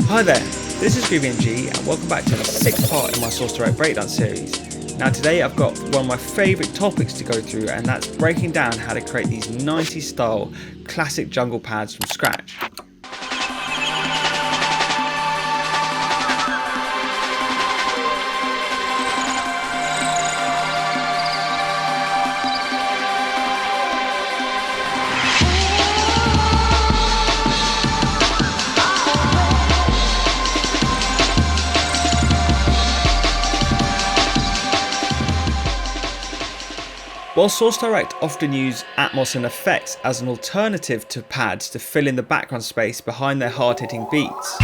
Hi there, this is GroovyMG and welcome back to the 6th part in my Source Direct Breakdown series. Now today I've got one of my favourite topics to go through, and that's breaking down how to create these 90s style classic jungle pads from scratch. While Source Direct often use Atmos and effects as an alternative to pads to fill in the background space behind their hard-hitting beats,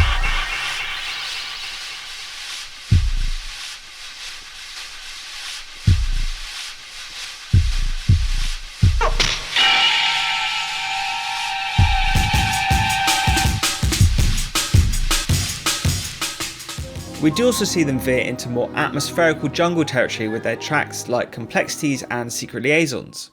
we do also see them veer into more atmospherical jungle territory with their tracks like Complexities and Secret Liaisons.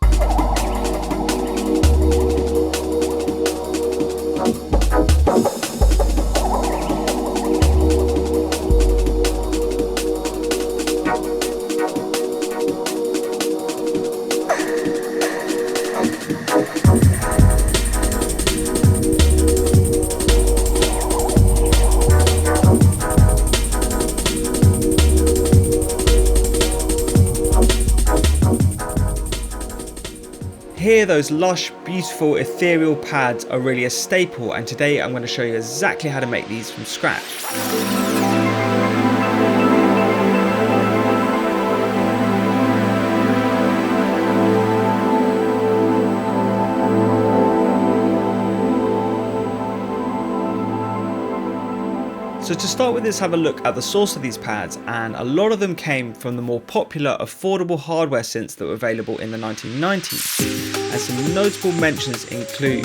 Here, those lush, beautiful, ethereal pads are really a staple, and today I'm going to show you exactly how to make these from scratch. So to start with, let's have a look at the source of these pads, and a lot of them came from the more popular, affordable hardware synths that were available in the 1990s. And some notable mentions include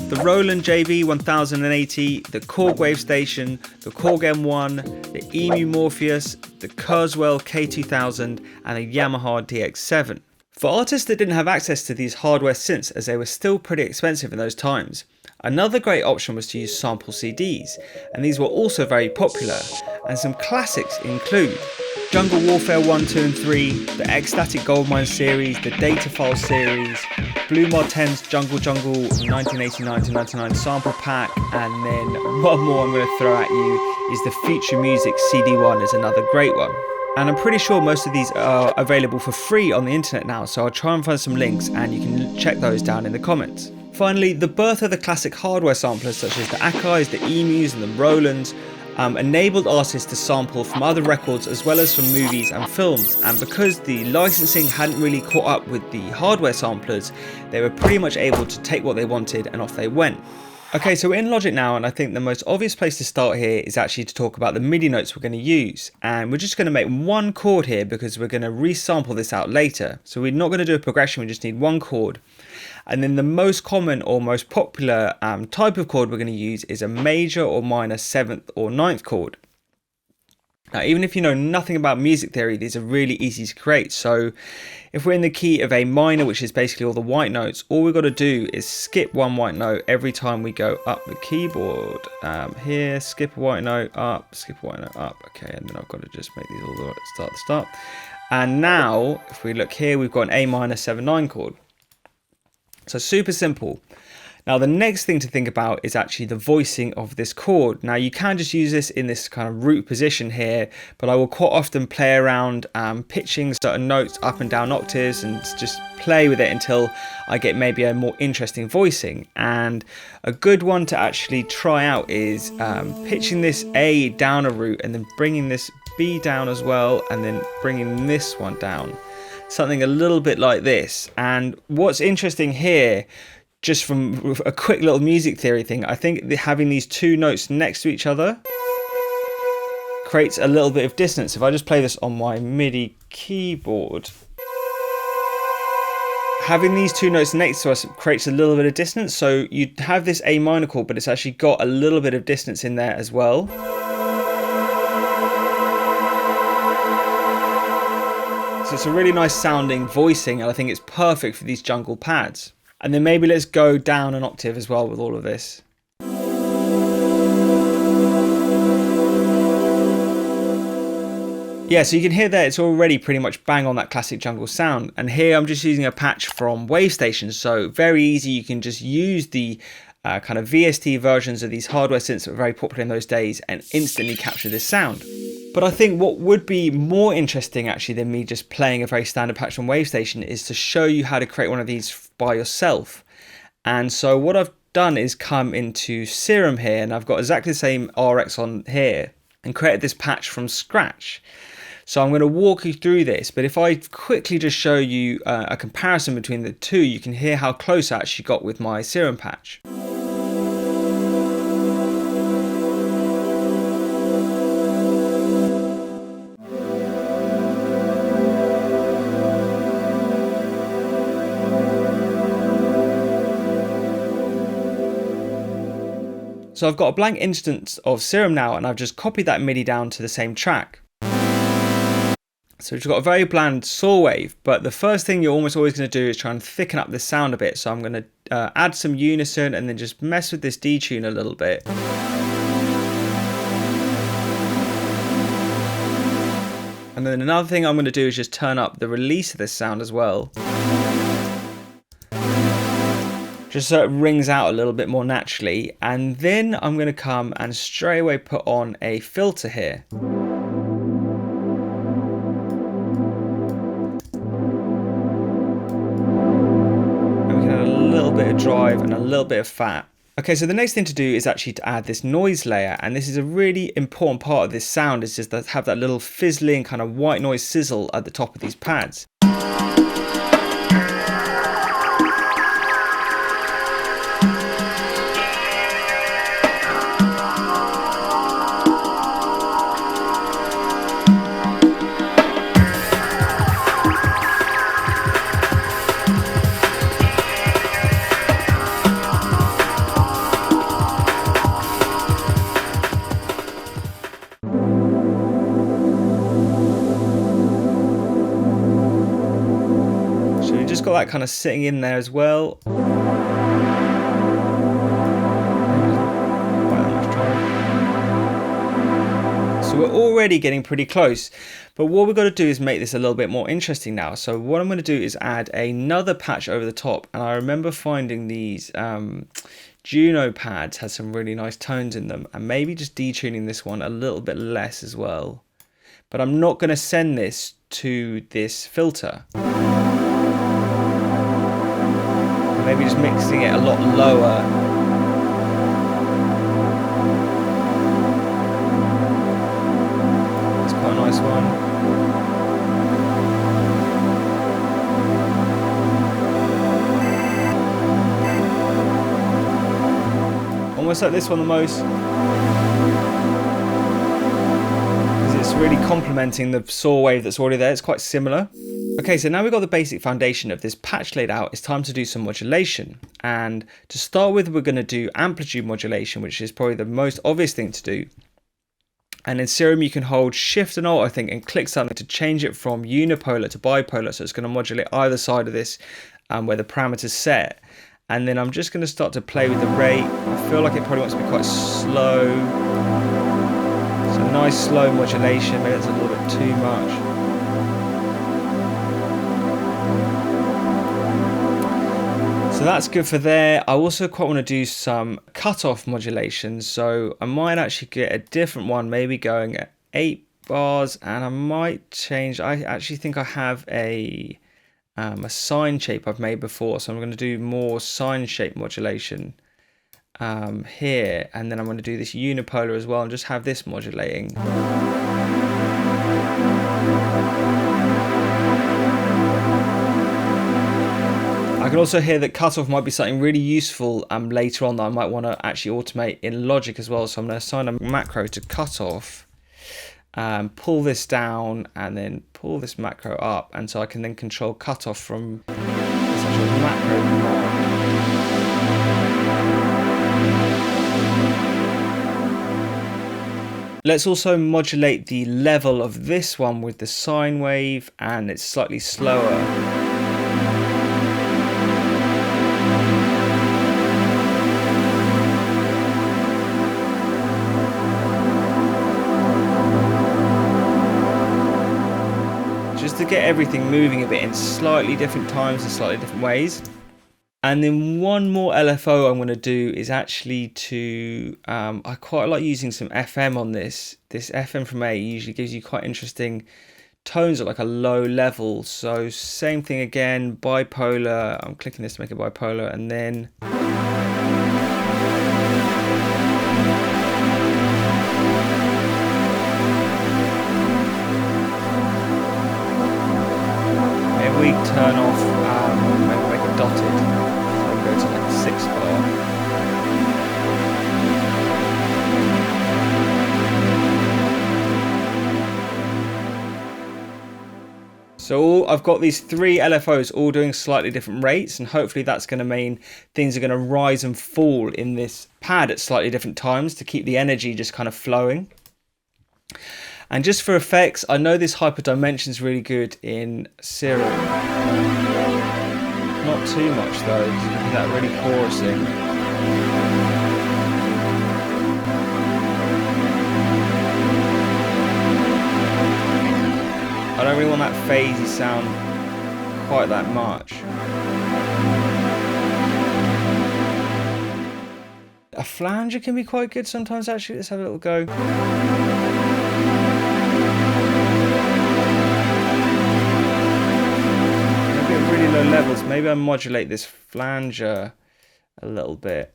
the Roland JV1080, the Korg Wavestation, the Korg M1, the EMU Morpheus, the Kurzweil K2000 and the Yamaha DX7. For artists that didn't have access to these hardware synths, as they were still pretty expensive in those times, another great option was to use sample CDs, and these were also very popular, and some classics include Jungle Warfare 1, 2 and 3, the Ecstatic Goldmine series, the Data File series, Blue Martens Jungle 1989 to 99 sample pack, and then one more I'm going to throw at you is the Future Music CD1 is another great one. And I'm pretty sure most of these are available for free on the internet now, so I'll try and find some links and you can check those down in the comments. Finally, the birth of the classic hardware samplers such as the Akai's, the Emus and the Rolands enabled artists to sample from other records as well as from movies and films, and because the licensing hadn't really caught up with the hardware samplers, they were pretty much able to take what they wanted and off they went. Okay, so we're in Logic now, and I think the most obvious place to start here is actually to talk about the MIDI notes we're going to use, and we're just going to make one chord here because we're going to resample this out later. So we're not going to do a progression, we just need one chord. And then the most common or most popular type of chord we're going to use is a major or minor 7th or 9th chord. Now, even if you know nothing about music theory, these are really easy to create. So if we're in the key of A minor, which is basically all the white notes, all we've got to do is skip one white note every time we go up the keyboard. Here, skip a white note, up, skip a white note, up. Okay, and then I've got to just make these all the way start to start. And now, if we look here, we've got an A minor 7/9 chord. So super simple. Now the next thing to think about is actually the voicing of this chord. Now you can just use this in this kind of root position here, but I will quite often play around pitching certain notes up and down octaves and just play with it until I get maybe a more interesting voicing. And a good one to actually try out is pitching this A down a root and then bringing this B down as well, and then bringing this one down. Something a little bit like this. And what's interesting here, just from a quick little music theory thing, I think having these two notes next to each other creates a little bit of dissonance. If I just play this on my MIDI keyboard, having these two notes next to us creates a little bit of dissonance. So you have this A minor chord, but it's actually got a little bit of dissonance in there as well. So it's a really nice sounding voicing, and I think it's perfect for these jungle pads. And then maybe let's go down an octave as well with all of this. Yeah, so you can hear there it's already pretty much bang on that classic jungle sound. And here I'm just using a patch from Wavestation, so very easy. You can just use the kind of VST versions of these hardware synths that were very popular in those days and instantly capture this sound. But I think what would be more interesting actually than me just playing a very standard patch from Wavestation is to show you how to create one of these by yourself. And so what I've done is come into Serum here, and I've got exactly the same RX on here and created this patch from scratch. So I'm going to walk you through this, but if I quickly just show you a comparison between the two, you can hear how close I actually got with my Serum patch. So I've got a blank instance of Serum now, and I've just copied that MIDI down to the same track. So we've got a very bland saw wave, but the first thing you're almost always going to do is try and thicken up this sound a bit. So I'm going to add some unison and then just mess with this detune a little bit. And then another thing I'm going to do is just turn up the release of this sound as well, just so it rings out a little bit more naturally. And then I'm going to come and straight away put on a filter here. Bit of drive and a little bit of fat. Okay, so the next thing to do is actually to add this noise layer, and this is a really important part of this sound, is just to have that little fizzling kind of white noise sizzle at the top of these pads. Got that kind of sitting in there as well. So we're already getting pretty close, but what we've got to do is make this a little bit more interesting now. So what I'm going to do is add another patch over the top, and I remember finding these Juno pads had some really nice tones in them, and maybe just detuning this one a little bit less as well. But I'm not going to send this to this filter. Maybe just mixing it a lot lower. It's quite a nice one. Almost like this one the most, because it's really complementing the saw wave that's already there. It's quite similar. Okay, so now we've got the basic foundation of this patch laid out. It's time to do some modulation. And to start with, we're going to do amplitude modulation, which is probably the most obvious thing to do. And in Serum, you can hold Shift and Alt, I think, and click something to change it from unipolar to bipolar. So it's going to modulate either side of this where the parameter's set. And then I'm just going to start to play with the rate. I feel like it probably wants to be quite slow. So nice slow modulation. Maybe that's a little bit too much. So that's good for there. I also quite want to do some cutoff modulation, so I might actually get a different one, maybe going at 8 bars, and I might change. I actually think I have a sine shape I've made before, so I'm going to do more sine shape modulation here, and then I'm going to do this unipolar as well and just have this modulating. I can also hear that cutoff might be something really useful later on that I might want to actually automate in Logic as well. So I'm going to assign a macro to cutoff, pull this down, and then pull this macro up, and so I can then control cutoff from this actual macro command. Let's also modulate the level of this one with the sine wave, and it's slightly slower. get everything moving a bit in slightly different times and slightly different ways. And then one more LFO I'm going to do is actually to, I quite like using some FM on this. This FM from A usually gives you quite interesting tones at like a low level. So same thing again, bipolar. I'm clicking this to make it bipolar, and then maybe we turn off, maybe make it dotted. So we go to like 6 bar. So I've got these 3 LFOs all doing slightly different rates, and hopefully that's going to mean things are going to rise and fall in this pad at slightly different times to keep the energy just kind of flowing. And just for effects, I know this hyperdimension is really good in Serum. Not too much though, because you can hear that really chorusing. I don't really want that phasey sound quite that much. A flanger can be quite good sometimes actually. Let's have a little go. Maybe at really low levels, maybe I modulate this flanger a little bit.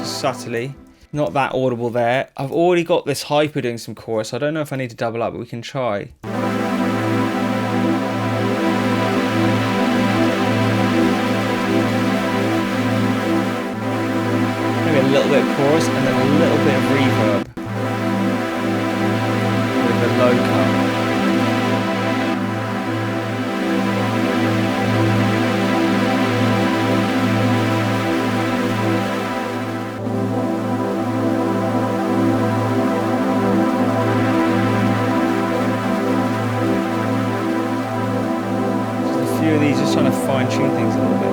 Subtly, not that audible there. I've already got this hyper doing some chorus. I don't know if I need to double up, but we can try. Maybe a little bit of chorus and then a little bit of reverb with the low cut. Just trying to fine tune things a little bit.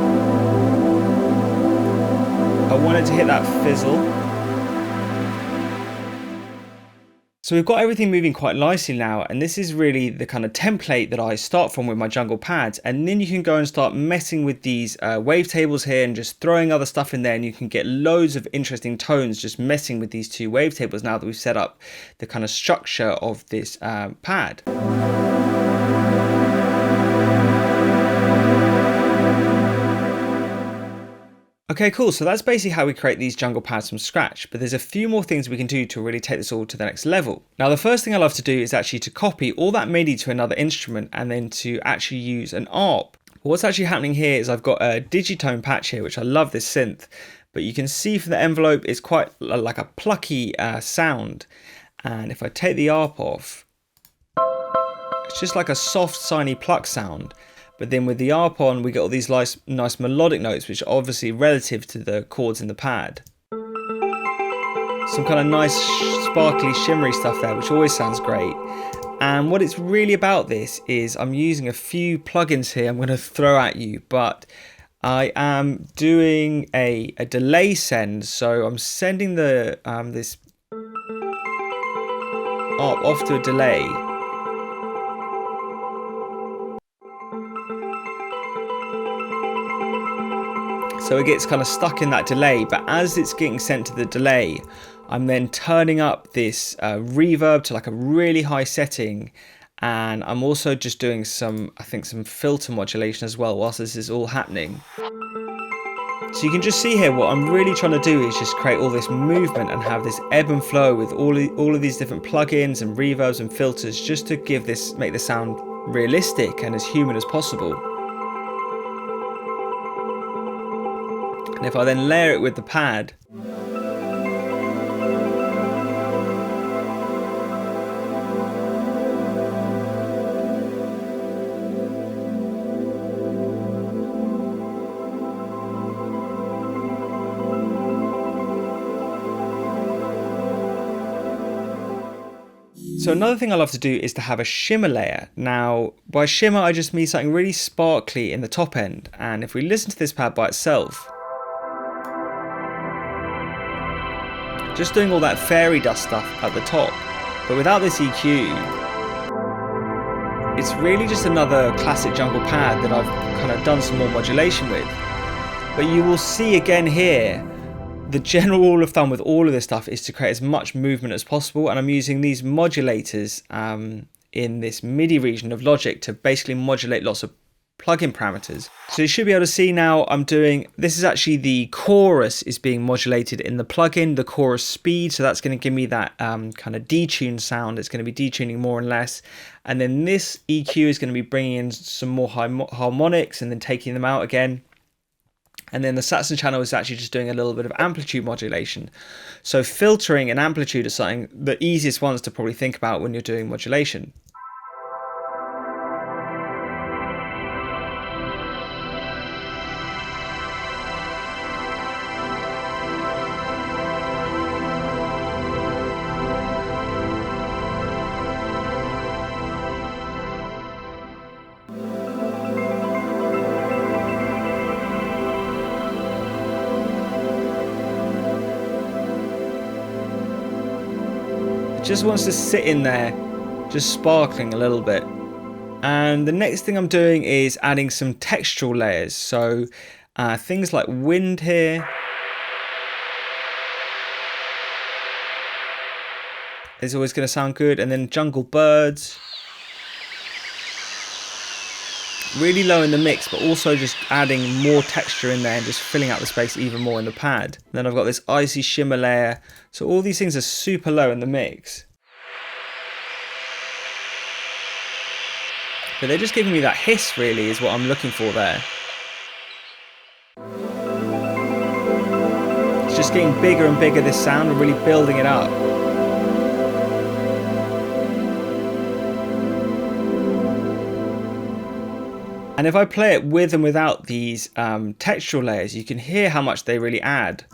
I wanted to hit that fizzle. So we've got everything moving quite nicely now, and this is really the kind of template that I start from with my jungle pads, and then you can go and start messing with these wavetables here and just throwing other stuff in there, and you can get loads of interesting tones just messing with these 2 wavetables now that we've set up the kind of structure of this pad. Okay, cool. So that's basically how we create these jungle pads from scratch, but there's a few more things we can do to really take this all to the next level. Now, the first thing I love to do is actually to copy all that MIDI to another instrument and then to actually use an ARP. What's actually happening here is I've got a Digitone patch here, which I love this synth, but you can see from the envelope it's quite like a plucky sound. And if I take the ARP off, it's just like a soft, siny pluck sound. But then with the ARP on, we get all these nice melodic notes, which are obviously relative to the chords in the pad. Some kind of nice, sparkly, shimmery stuff there, which always sounds great. And what it's really about this is I'm using a few plugins here I'm going to throw at you, but I am doing a delay send. So I'm sending the this ARP off to a delay. So it gets kind of stuck in that delay, but as it's getting sent to the delay, I'm then turning up this reverb to like a really high setting, and I'm also just doing some, I think, some filter modulation as well whilst this is all happening. So you can just see here what I'm really trying to do is just create all this movement and have this ebb and flow with all of these different plugins and reverbs and filters, just to make the sound realistic and as human as possible. And if I then layer it with the pad, so another thing I love to do is to have a shimmer layer. Now, by shimmer, I just mean something really sparkly in the top end. And if we listen to this pad by itself, just doing all that fairy dust stuff at the top. But without this EQ, it's really just another classic jungle pad that I've kind of done some more modulation with. But you will see again here, the general rule of thumb with all of this stuff is to create as much movement as possible, and I'm using these modulators in this MIDI region of Logic to basically modulate lots of plugin parameters. So you should be able to see now I'm doing, this is actually the chorus is being modulated in the plugin, the chorus speed, so that's going to give me that kind of detuned sound. It's going to be detuning more and less, and then this EQ is going to be bringing in some more harmonics and then taking them out again. And then the Saxon channel is actually just doing a little bit of amplitude modulation. So filtering and amplitude are something, the easiest ones to probably think about when you're doing modulation. Just wants to sit in there, just sparkling a little bit. And the next thing I'm doing is adding some textural layers. So things like wind here. Is always going to sound good. And then jungle birds. Really low in the mix, but also just adding more texture in there and just filling out the space even more in the pad. Then I've got this icy shimmer layer. So all these things are super low in the mix. But they're just giving me that hiss, really, is what I'm looking for there. It's just getting bigger and bigger, this sound, and really building it up. And if I play it with and without these textural layers, you can hear how much they really add.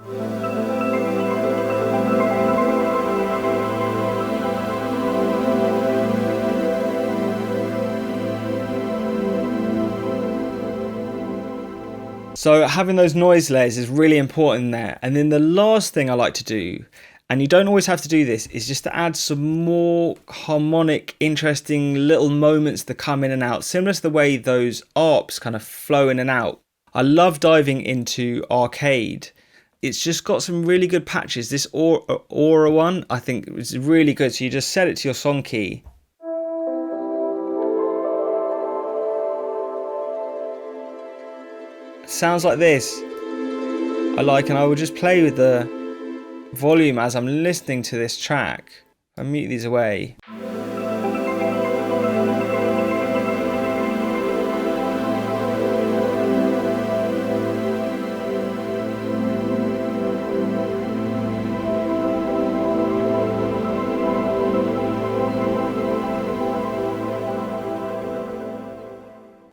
So having those noise layers is really important there. And then the last thing I like to do, and you don't always have to do this, is just to add some more harmonic, interesting little moments that come in and out, similar to the way those arps kind of flow in and out. I love diving into arcade. It's just got some really good patches. This aura one, I think, is really good. So you just set it to your song key. Sounds like this. I like, and I will just play with the volume as I'm listening to this track. I mute these away.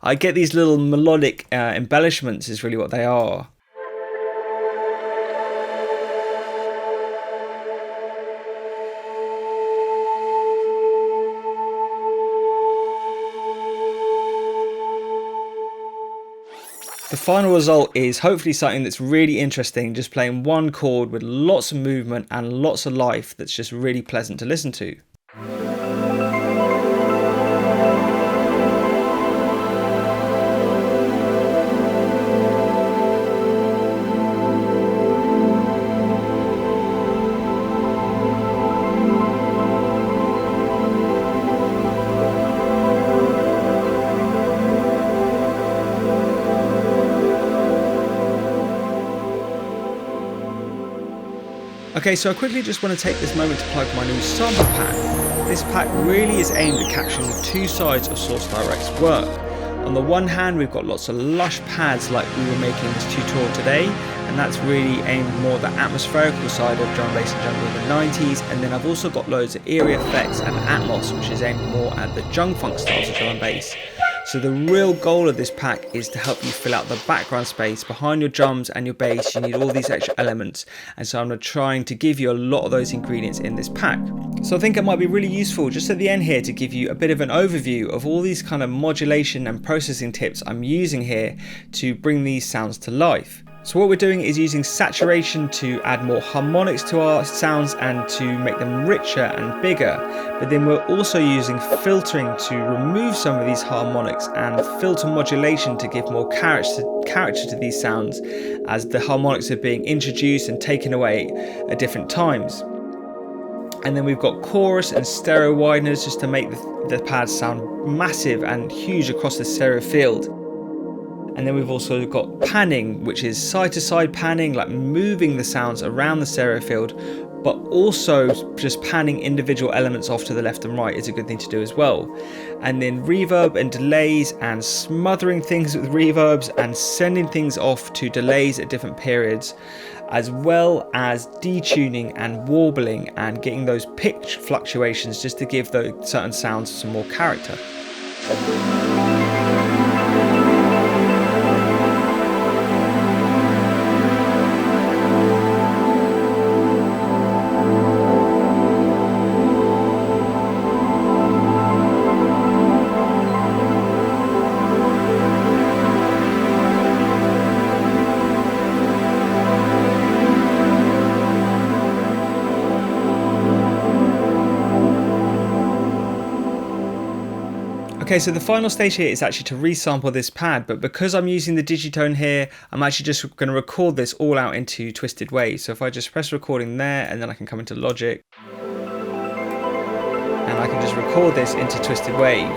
I get these little melodic embellishments is really what they are. The final result is hopefully something that's really interesting, just playing one chord with lots of movement and lots of life that's just really pleasant to listen to. Okay, so I quickly just want to take this moment to plug my new sample pack. This pack really is aimed at capturing the two sides of Source Direct's work. On the one hand, we've got lots of lush pads like we were making in this tutorial today, and that's really aimed more at the atmospherical side of drum, bass and jungle in the 90s. And then I've also got loads of eerie effects and Atmos, which is aimed more at the Drumfunk styles of drum and bass. So the real goal of this pack is to help you fill out the background space behind your drums and your bass. You need all these extra elements, and so I'm trying to give you a lot of those ingredients in this pack. So I think it might be really useful just at the end here to give you a bit of an overview of all these kind of modulation and processing tips I'm using here to bring these sounds to life. So what we're doing is using saturation to add more harmonics to our sounds and to make them richer and bigger, but then we're also using filtering to remove some of these harmonics and filter modulation to give more character to these sounds as the harmonics are being introduced and taken away at different times. And then we've got chorus and stereo wideners just to make the pads sound massive and huge across the stereo field. And then we've also got panning, which is side to side panning, like moving the sounds around the stereo field, but also just panning individual elements off to the left and right is a good thing to do as well. And then reverb and delays and smothering things with reverbs and sending things off to delays at different periods, as well as detuning and warbling and getting those pitch fluctuations just to give those certain sounds some more character. Okay, so the final stage here is actually to resample this pad, but because I'm using the Digitone here, I'm actually just going to record this all out into Twisted Wave. So if I just press recording there, and then I can come into Logic, and I can just record this into Twisted Wave.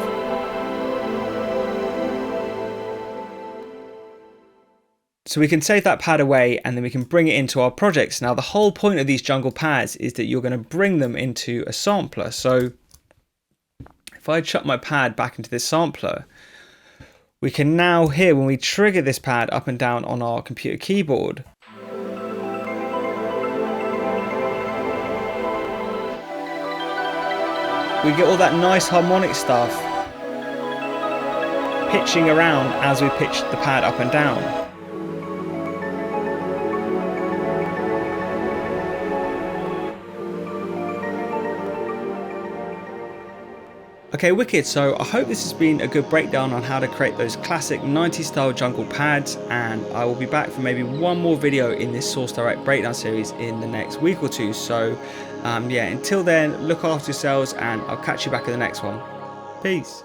So we can save that pad away and then we can bring it into our projects. Now the whole point of these jungle pads is that you're going to bring them into a sampler. So if I chuck my pad back into this sampler, we can now hear when we trigger this pad up and down on our computer keyboard, we get all that nice harmonic stuff pitching around as we pitch the pad up and down. Okay, wicked. So I hope this has been a good breakdown on how to create those classic 90s style jungle pads, and I will be back for maybe one more video in this Source Direct breakdown series in the next week or two. So yeah, until then, look after yourselves and I'll catch you back in the next one. Peace.